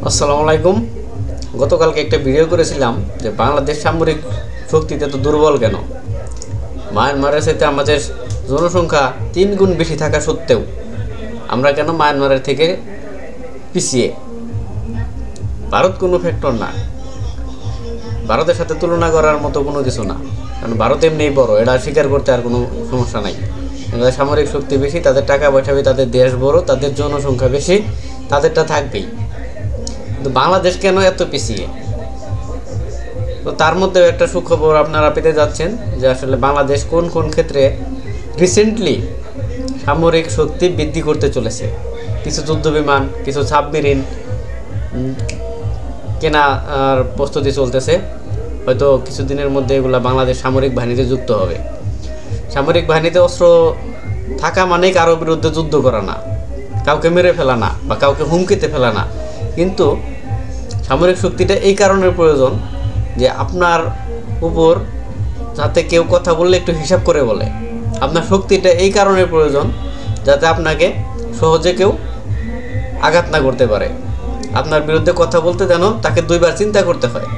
আসসালামু আলাইকুম। গতকালকে একটা ভিডিও করেছিলাম যে বাংলাদেশ সামরিক শক্তিতে তো দুর্বল কেন। মায়ানমারের সাথে আমাদের জনসংখ্যা 3 গুণ বেশি থাকা সত্ত্বেও আমরা কেন মায়ানমারের থেকে পিছিয়ে। ভারত কোনো ফ্যাক্টর না, ভারতের সাথে তুলনা করার মতো কোনো কিছু না, কারণ ভারত এমনিই বড়, এটা স্বীকার করতে আর কোনো সমস্যা নাই। তাদের সামরিক শক্তি বেশি, তাদের টাকা পয়সা বেশি, তাদের দেশ বড়, তাদের জনসংখ্যা বেশি, তাদেরটা থাকবেই। কিন্তু বাংলাদেশ কেন এত পিছিয়ে? তো তার মধ্যেও একটা সুখবর আপনারা পেতে যাচ্ছেন যে আসলে বাংলাদেশ কোন কোন ক্ষেত্রে রিসেন্টলি সামরিক শক্তি বৃদ্ধি করতে চলেছে। কিছু যুদ্ধবিমান, কিছু সাবমেরিন কেনার প্রস্তুতি চলতেছে। হয়তো কিছুদিনের মধ্যে এগুলো বাংলাদেশ সামরিক বাহিনীতে যুক্ত হবে। সামরিক বাহিনীতে অস্ত্র থাকা মানেই কারোর বিরুদ্ধে যুদ্ধ করা না, কাউকে মেরে ফেলা না বা কাউকে হুমকিতে ফেলা না। কিন্তু সামরিক শক্তিটা এই কারণের প্রয়োজন যে আপনার উপর যাতে কেউ কথা বললে একটু হিসাব করে বলে। আপনার শক্তিটা এই কারণের প্রয়োজন যাতে আপনাকে সহজে কেউ আঘাত না করতে পারে। আপনার বিরুদ্ধে কথা বলতে যেন তাকে 2 বার চিন্তা করতে হয়।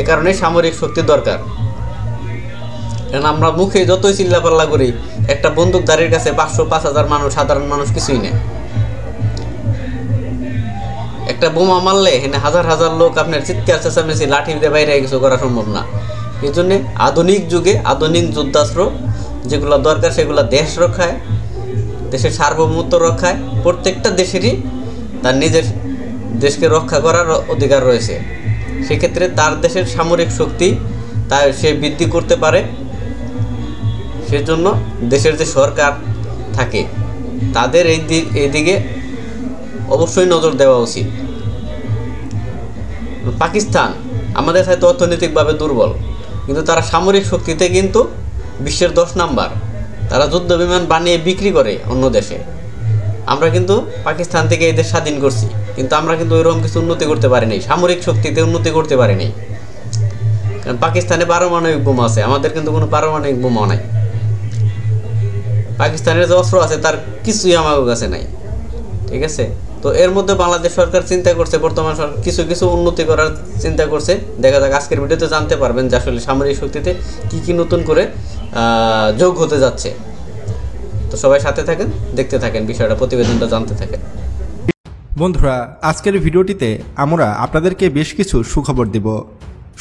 এ কারণে সামরিক শক্তির দরকার। কারণ আমরা মুখে যতই চিল্লাপাল্লা করি, একটা বন্দুকধারীর কাছে 500-5000 মানুষ, সাধারণ মানুষ কিছুই নেই। একটা বোমা মারলে এখানে হাজার হাজার লোক আপনার চিৎকার চেঁচামেচি লাঠি দিয়ে বাইরে কিছু করা সম্ভব না। এই জন্যে আধুনিক যুগে আধুনিক যুদ্ধাস্ত্র যেগুলো দরকার সেগুলো দেশ রক্ষায়, দেশের সার্বভৌমত্ব রক্ষায়। প্রত্যেকটা দেশেরই তার নিজের দেশকে রক্ষা করার অধিকার রয়েছে। সেক্ষেত্রে তার দেশের সামরিক শক্তি সে বৃদ্ধি করতে পারে। সেজন্য দেশের যে সরকার থাকে তাদের এই দিকে অবশ্যই নজর দেওয়া উচিত। পাকিস্তান আমাদের সাথে অর্থনৈতিকভাবে দুর্বল, কিন্তু তারা সামরিক শক্তিতে কিন্তু বিশ্বের 10 নাম্বার। তারা যুদ্ধ বিমান বানিয়ে বিক্রি করে অন্য দেশে। আমরা কিন্তু পাকিস্তান থেকে এই দেশ স্বাধীন করছি, কিন্তু আমরা কিন্তু ওইরকম কিছু উন্নতি করতে পারিনি, সামরিক শক্তিতে উন্নতি করতে পারিনি। কারণ পাকিস্তানে পারমাণবিক বোমা আছে, আমাদের কিন্তু কোনো পারমাণবিক বোমা নাই। পাকিস্তানের যে অস্ত্র আছে তার কিছুই আমার কাছে নাই। ঠিক আছে, তো এর মধ্যে বাংলাদেশ সরকার চিন্তা করছে, বর্তমান সরকার কিছু কিছু উন্নতি করার চিন্তা করছে। দেখা যাক, আজকের ভিডিওতে জানতে পারবেন যে আসলে সামরিক শক্তিতে কি কি নতুন করে যোগ হতে যাচ্ছে। তো সবাই সাথে থাকেন, দেখতে থাকেন বিষয়টা, প্রতিবেদনটা জানতে থাকেন। বন্ধুরা, আজকের ভিডিওটিতে আমরা আপনাদেরকে বেশ কিছু সুখবর দেব।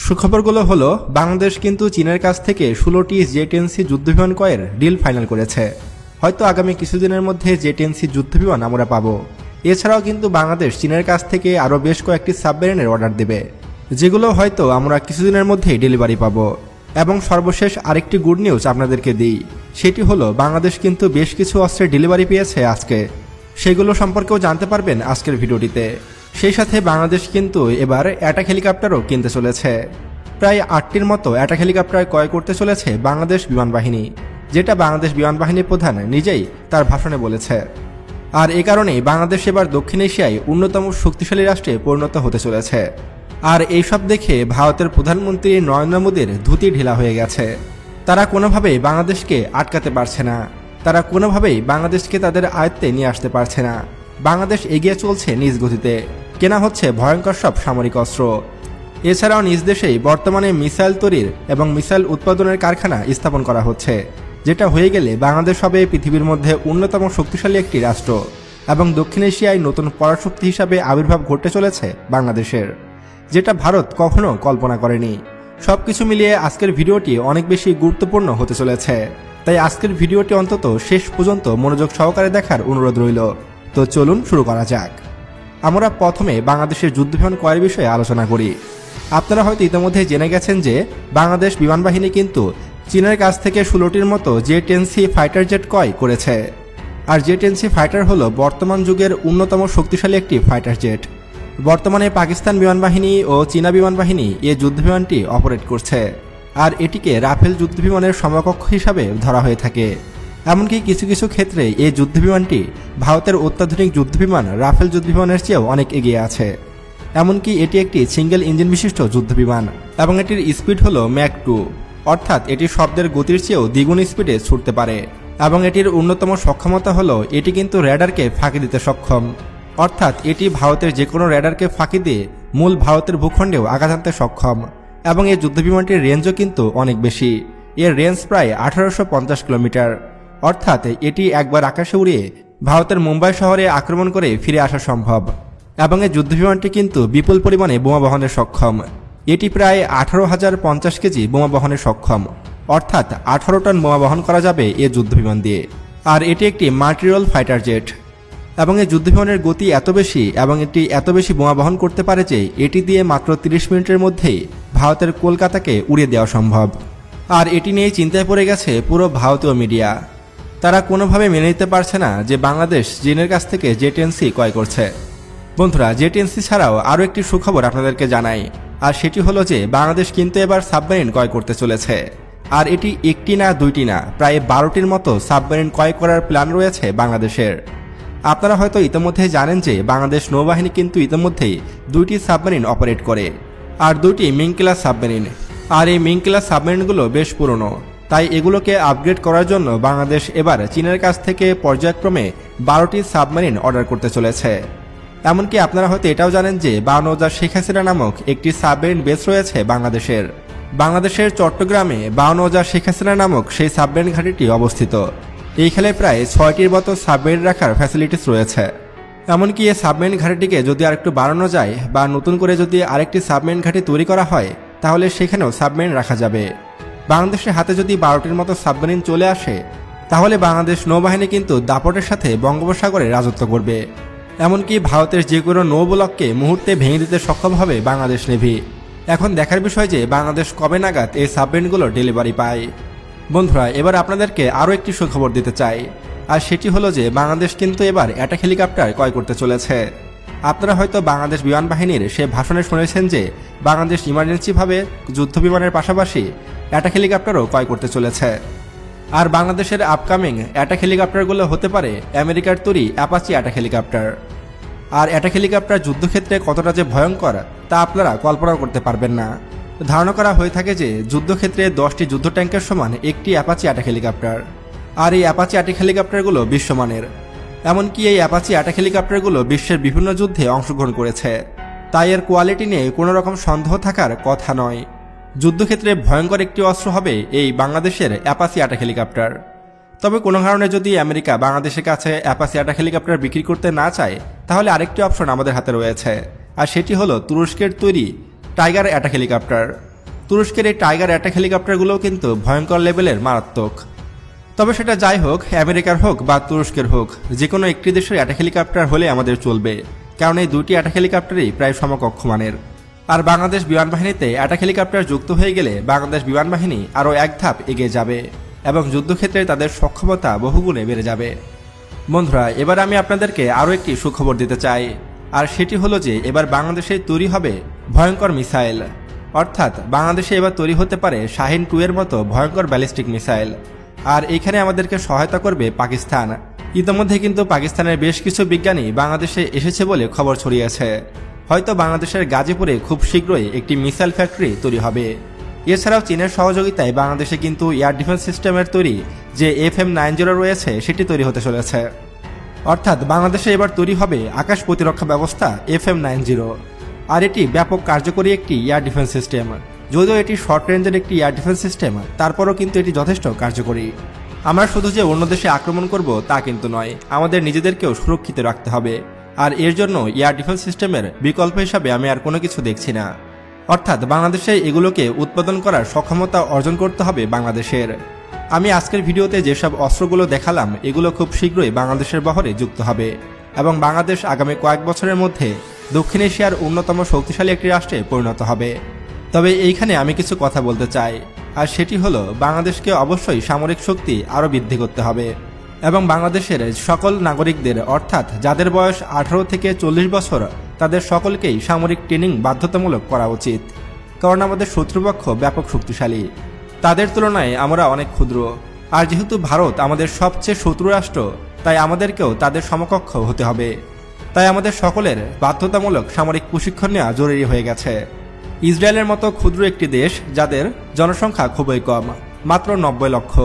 সুখবরগুলো হলো, বাংলাদেশ কিন্তু চীনের কাছ থেকে 16টি জে-10C যুদ্ধবিমান ক্রয়ের ডিল ফাইনাল করেছে। হয়তো আগামী কিছুদিনের মধ্যে জে-10C যুদ্ধবিমান আমরা পাবো। এছাড়াও কিন্তু বাংলাদেশ চীনের কাছ থেকে আরও বেশ কয়েকটি সাবমেরিনের অর্ডার দেবে, যেগুলো হয়তো আমরা কিছুদিনের মধ্যেই ডেলিভারি পাবো। এবং সর্বশেষ আরেকটি গুড নিউজ আপনাদেরকে দিই, সেটি হলো বাংলাদেশ কিন্তু বেশ কিছু অস্ত্রের ডেলিভারি পেয়েছে আজকে। সেগুলো সম্পর্কেও জানতে পারবেন আজকের ভিডিওটিতে। সেই সাথে বাংলাদেশ কিন্তু এবার অ্যাটাক হেলিকপ্টারও কিনতে চলেছে। প্রায় 8টির মতো অ্যাটাক হেলিকপ্টার ক্রয় করতে চলেছে বাংলাদেশ বিমান বাহিনী, যেটা বাংলাদেশ বিমান বাহিনীর প্রধান নিজেই তার ভাষণে বলেছে। আর এ কারণেই বাংলাদেশ এবার দক্ষিণ এশিয়ায় অন্যতম শক্তিশালী রাষ্ট্রে পরিণত হতে চলেছে। আর এইসব দেখে ভারতের প্রধানমন্ত্রী নরেন্দ্র মোদীর ধুতি ঢিলা হয়ে গেছে। তারা কোনোভাবেই বাংলাদেশকে আটকাতে পারছে না, তারা কোনোভাবেই বাংলাদেশকে তাদের আয়ত্তে নিয়ে আসতে পারছে না। বাংলাদেশ এগিয়ে চলছে নিজ গতিতে, কেনা হচ্ছে ভয়ঙ্কর সব সামরিক অস্ত্র। এছাড়াও নিজ দেশেই বর্তমানে মিসাইল তৈরির এবং মিসাইল উৎপাদনের কারখানা স্থাপন করা হচ্ছে, যেটা হয়ে গেলে বাংলাদেশ হবে পৃথিবীর মধ্যে অন্যতম শক্তিশালী একটি রাষ্ট্র এবং দক্ষিণ এশিয়ায় নতুন পরাশক্তি হিসাবে আবির্ভাব ঘটতে চলেছে বাংলাদেশের, যেটা ভারত কখনো কল্পনা করেনি। সবকিছু মিলিয়ে আজকের ভিডিওটি অনেক বেশি গুরুত্বপূর্ণ হতে চলেছে, তাই আজকের ভিডিওটি অন্তত শেষ পর্যন্ত মনোযোগ সহকারে দেখার অনুরোধ রইল। তো চলুন শুরু করা যাক। আমরা প্রথমে বাংলাদেশের যুদ্ধবিমান ক্রয়ের বিষয়ে আলোচনা করি। আপনারা হয়তো ইতিমধ্যে জেনে গেছেন যে বাংলাদেশ বিমান বাহিনী কিন্তু চীনের কাছ থেকে 16টির মতো জে-10C ফাইটার জেট ক্রয় করেছে। আর জে-10C ফাইটার হলো বর্তমান যুগের অন্যতম শক্তিশালী একটি ফাইটার জেট। বর্তমানে পাকিস্তান বিমান বাহিনী ও চীনা বিমান বাহিনী এই যুদ্ধবিমানটি অপারেট করছে, আর এটিকে রাফেল যুদ্ধবিমানের সমকক্ষ হিসাবে ধরা হয়ে থাকে। এমনকি কিছু কিছু ক্ষেত্রে এই যুদ্ধবিমানটি ভারতের অত্যাধুনিক যুদ্ধবিমান রাফেল যুদ্ধবিমানের চেয়েও অনেক এগিয়ে আছে। এমনকি এটি একটি সিঙ্গেল ইঞ্জিন বিশিষ্ট যুদ্ধবিমান এবং এটির স্পিড হলো ম্যাক 2, অর্থাৎ এটি শব্দের গতির চেয়েও দ্বিগুণ স্পিডে ছুটতে পারে। এবং এটির অন্যতম সক্ষমতা হলো এটি কিন্তু র্যাডারকে ফাঁকি দিতে সক্ষম। অর্থাৎ এটি ভারতের যে কোনো রেডারকে ফাঁকি দিয়ে মূল ভারতের ভূখণ্ডেও আঘাত হানতে সক্ষম এবং এই যুদ্ধবিমানটির রেঞ্জও কিন্তু অনেক বেশি। এর রেঞ্জ প্রায় 1850 কিলোমিটার। অর্থাৎ এটি একবার আকাশে উড়িয়ে ভারতের মুম্বাই শহরে আক্রমণ করে ফিরে আসা সম্ভব এবং এই যুদ্ধবিমানটি কিন্তু বিপুল পরিমাণে বোমা বহনে সক্ষম। এটি প্রায় 18,050 কেজি বোমা বহনে সক্ষম, অর্থাৎ 18 টন বোমা বহন করা যাবে এই যুদ্ধবিমান দিয়ে। আর এটি একটি মাল্টিরোল ফাইটার জেট এবং এই যুদ্ধবিমানের গতি এত বেশি এবং এটি এত বেশি বোমা বহন করতে পারে যে এটি দিয়ে মাত্র 30 মিনিটের মধ্যেই ভারতের কলকাতাকে উড়িয়ে দেওয়া সম্ভব। আর এটি নিয়ে চিন্তায় পড়ে গেছে পুরো ভারতীয় মিডিয়া। তারা কোনোভাবে মেনে নিতে পারছে না যে বাংলাদেশ চীনের কাছ থেকে জে-10C ক্রয় করছে। বন্ধুরা, জে-10C ছাড়াও আরও একটি সুখবর আপনাদেরকে জানাই, আর সেটি হলো যে বাংলাদেশ কিন্তু এবার সাবমেরিন ক্রয় করতে চলেছে। আর এটি একটি না দুইটি না, প্রায় 12টির মতো সাবমেরিন ক্রয় করার প্ল্যান রয়েছে বাংলাদেশের। আপনারা হয়তো ইতিমধ্যে জানেন যে বাংলাদেশ নৌবাহিনী কিন্তু ইতিমধ্যেই 2টি সাবমেরিন অপারেট করে, আর 2টি মিং ক্লাস সাবমেরিন। আর এই মিং ক্লাস সাবমেরিনগুলো বেশ পুরনো, তাই এগুলোকে আপগ্রেড করার জন্য বাংলাদেশ এবার চীনের কাছ থেকে পর্যায়ক্রমে 12টি সাবমেরিন অর্ডার করতে চলেছে। এমনকি আপনারা হয়তো এটাও জানেন যে 52 শেখ হাসিনা নামক একটি সাবমেরিন বেস রয়েছে বাংলাদেশের চট্টগ্রামে 52 শেখ হাসিনা নামক সেই সাবমেরিন ঘাঁটিটি অবস্থিত। এইখানে প্রায় 6টির মতো সাবমেরিন রাখার ফ্যাসিলিটিস রয়েছে। এমনকি এই সাবমেরিন ঘাঁটিটিকে যদি আরেকটু বাড়ানো যায় বা নতুন করে যদি আরেকটি সাবমেরিন ঘাঁটি তৈরি করা হয়, তাহলে সেখানেও সাবমেরিন রাখা যাবে। বাংলাদেশের হাতে যদি 12টির মতো সাবমেরিন চলে আসে, তাহলে বাংলাদেশ নৌবাহিনী কিন্তু দাপটের সাথে বঙ্গোপসাগরে রাজত্ব করবে। এমনকি ভারতের যে কোনো নৌবলককে মুহূর্তে ভেঙে দিতে সক্ষম হবে বাংলাদেশ নেভি। এখন দেখার বিষয় যে বাংলাদেশ কবে নাগাদ এই সাবমেরিনগুলো ডেলিভারি পায়। বন্ধুরা, এবার আপনাদেরকে আরও একটি সুখবর দিতে চাই, আর সেটি হলো যে বাংলাদেশ কিন্তু এবার অ্যাটাক হেলিকপ্টার ক্রয় করতে চলেছে। আপনারা হয়তো বাংলাদেশ বিমান বাহিনীর সে ভাষণে শুনেছেন যে বাংলাদেশ ইমার্জেন্সিভাবে যুদ্ধ বিমানের পাশাপাশি অ্যাটাক হেলিকপ্টারও ক্রয় করতে চলেছে। আর বাংলাদেশের আপকামিং অ্যাটাক হেলিকপ্টারগুলো হতে পারে আমেরিকার তৈরি অ্যাপাচি অ্যাটাক হেলিকপ্টার। আর অ্যাটাক হেলিকপ্টার যুদ্ধক্ষেত্রে কতটা যে ভয়ঙ্কর তা আপনারা কল্পনা করতে পারবেন না। ধারণা করা হয়ে থাকে যে যুদ্ধক্ষেত্রে 10টি যুদ্ধ ট্যাঙ্কের সমান একটি অ্যাপাচি অ্যাটাক হেলিকপ্টার। আর এই অ্যাপাচি অ্যাটাক হেলিকপ্টারগুলো বিশ্বমানের। এমনকি এই অ্যাপাচি অ্যাটাক হেলিকপ্টারগুলো বিশ্বের বিভিন্ন যুদ্ধে অংশগ্রহণ করেছে, তাই এর কোয়ালিটি নিয়ে কোনো রকম সন্দেহ থাকার কথা নয়। যুদ্ধক্ষেত্রে ভয়ঙ্কর একটি অস্ত্র হবে এই বাংলাদেশের অ্যাপাচি অ্যাটাক হেলিকপ্টার। তবে কোনো কারণে যদি আমেরিকা বাংলাদেশের কাছে অ্যাপাচি অ্যাটাক হেলিকপ্টার বিক্রি করতে না চায়, তাহলে আরেকটি অপশন আমাদের হাতে রয়েছে, আর সেটি হলো তুরস্কের তৈরি টাইগার অ্যাটাক হেলিকপ্টার। তুরস্কের এই টাইগার অ্যাটাক হেলিকপ্টারগুলোও কিন্তু ভয়ঙ্কর লেভেলের মারাত্মক। তবে সেটা যাই হোক, আমেরিকার হোক বা তুরস্কের হোক, যে কোনো একটি দেশের অ্যাটাক হেলিকপ্টার হলে আমাদের চলবে, কারণ এই 2টি অ্যাটাক হেলিকপ্টারই প্রায় সমকক্ষ মানের। আর বাংলাদেশ বিমান বাহিনীতে অ্যাটাক হেলিকপ্টার যুক্ত হয়ে গেলে বাংলাদেশ বিমান বাহিনী আরও এক ধাপ এগিয়ে যাবে এবং যুদ্ধক্ষেত্রে তাদের সক্ষমতা বহুগুণে বেড়ে যাবে। বন্ধুরা, এবার আমি আপনাদেরকে আরও একটি সুখবর দিতে চাই, আর সেটি হলো যে এবার বাংলাদেশে তৈরি হবে ভয়ঙ্কর মিসাইল। অর্থাৎ বাংলাদেশে এবার তৈরি হতে পারে শাহিন 2 এর মতো ভয়ঙ্কর ব্যালিস্টিক মিসাইল। আর এইখানে আমাদেরকে সহায়তা করবে পাকিস্তান। ইতিমধ্যে কিন্তু পাকিস্তানের বেশ কিছু বিজ্ঞানী বাংলাদেশে এসেছে বলে খবর ছড়িয়েছে। হয়তো বাংলাদেশের গাজীপুরে খুব শীঘ্রই একটি মিসাইল ফ্যাক্টরি তৈরি হবে। এছাড়াও চীনের সহযোগিতায় বাংলাদেশে কিন্তু এয়ার ডিফেন্স সিস্টেমের তৈরি যে FM-90 রয়েছে সেটি তৈরি হতে চলেছে। অর্থাৎ বাংলাদেশে এবার তৈরি হবে আকাশ প্রতিরক্ষা ব্যবস্থা FM-90, আর এটি ব্যাপক কার্যকরী একটি এয়ার ডিফেন্স সিস্টেম। যদিও এটি শর্ট রেঞ্জের একটি এয়ার ডিফেন্স সিস্টেম, তারপরও কিন্তু এটি যথেষ্ট কার্যকরী। আমরা শুধু যে অন্য দেশে আক্রমণ করব তা কিন্তু নয়, আমাদের নিজেদেরকেও সুরক্ষিত রাখতে হবে। আর এর জন্য এয়ার ডিফেন্স সিস্টেমের বিকল্প হিসাবে আমি আর কোনো কিছু দেখছি না। অর্থাৎ বাংলাদেশে এগুলোকে উৎপাদন করার সক্ষমতা অর্জন করতে হবে বাংলাদেশের। আমি আজকের ভিডিওতে যেসব অস্ত্রগুলো দেখালাম এগুলো খুব শীঘ্রই বাংলাদেশের বহরে যুক্ত হবে এবং বাংলাদেশ আগামী কয়েক বছরের মধ্যে দক্ষিণ এশিয়ার অন্যতম শক্তিশালী একটি রাষ্ট্রে পরিণত হবে। তবে এইখানে আমি কিছু কথা বলতে চাই, আর সেটি হলো বাংলাদেশকে অবশ্যই সামরিক শক্তি আরও বৃদ্ধি করতে হবে এবং বাংলাদেশের সকল নাগরিকদের, অর্থাৎ যাদের বয়স 18 থেকে 40 বছর, তাদের সকলকেই সামরিক ট্রেনিং বাধ্যতামূলক করা উচিত। কারণ আমাদের শত্রুপক্ষ ব্যাপক শক্তিশালী, তাদের তুলনায় আমরা অনেক ক্ষুদ্র। আর যেহেতু ভারত আমাদের সবচেয়ে শত্রু রাষ্ট্র, তাই আমাদেরকেও তাদের সমকক্ষ হতে হবে। তাই আমাদের সকলের বাধ্যতামূলক সামরিক প্রশিক্ষণ নেওয়া জরুরি হয়ে গেছে। ইসরায়েলের মতো ক্ষুদ্র একটি দেশ, যাদের জনসংখ্যা খুবই কম, মাত্র 90 লক্ষ,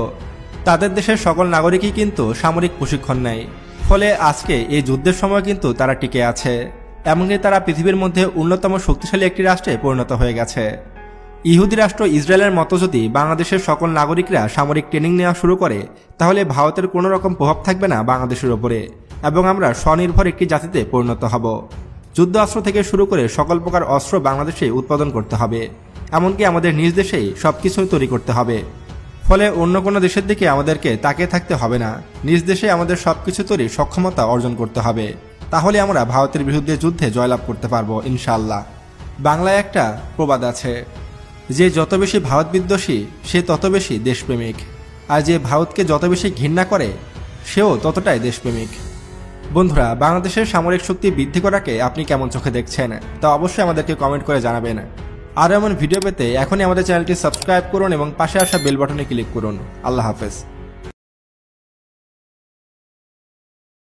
তাদের দেশের সকল নাগরিকই কিন্তু সামরিক প্রশিক্ষণ নেয়। ফলে আজকে এই যুদ্ধের সময় কিন্তু তারা টিকে আছে, এমনকি তারা পৃথিবীর মধ্যে অন্যতম শক্তিশালী একটি রাষ্ট্রে পরিণত হয়ে গেছে। ইহুদি রাষ্ট্র ইসরায়েলের মতো যদি বাংলাদেশের সকল নাগরিকরা সামরিক ট্রেনিং নেওয়া শুরু করে, তাহলে ভারতের কোনো রকম প্রভাব থাকবে না বাংলাদেশের ওপরে, এবং আমরা স্বনির্ভর একটি জাতিতে পরিণত হব। যুদ্ধ অস্ত্র থেকে শুরু করে সকল প্রকার অস্ত্র বাংলাদেশে উৎপাদন করতে হবে, এমনকি আমাদের নিজ দেশেই সবকিছুই তৈরি করতে হবে। ফলে অন্য কোনো দেশের দিকে আমাদেরকে তাকিয়ে থাকতে হবে না, নিজ দেশে আমাদের সবকিছু তৈরির সক্ষমতা অর্জন করতে হবে। তাহলে আমরা ভারতের বিরুদ্ধে যুদ্ধে জয়লাভ করতে পারবো ইনশাআল্লাহ। বাংলায় একটা প্রবাদ আছে যে যত বেশি ভারত বিদ্বেষী সে তত বেশি দেশপ্রেমিক, আর যে ভারতকে যত বেশি ঘৃণা করে সেও ততটাই দেশপ্রেমিক। বন্ধুরা, বাংলাদেশের সামরিক শক্তি বৃদ্ধি করাকে আপনি কেমন চোখে দেখছেন তা অবশ্যই আমাদেরকে কমেন্ট করে জানাবেন। আর এমন ভিডিও পেতে এখনই আমাদের চ্যানেলটি সাবস্ক্রাইব করুন এবং পাশে আসা বেল বাটনে ক্লিক করুন। আল্লাহ হাফেজ।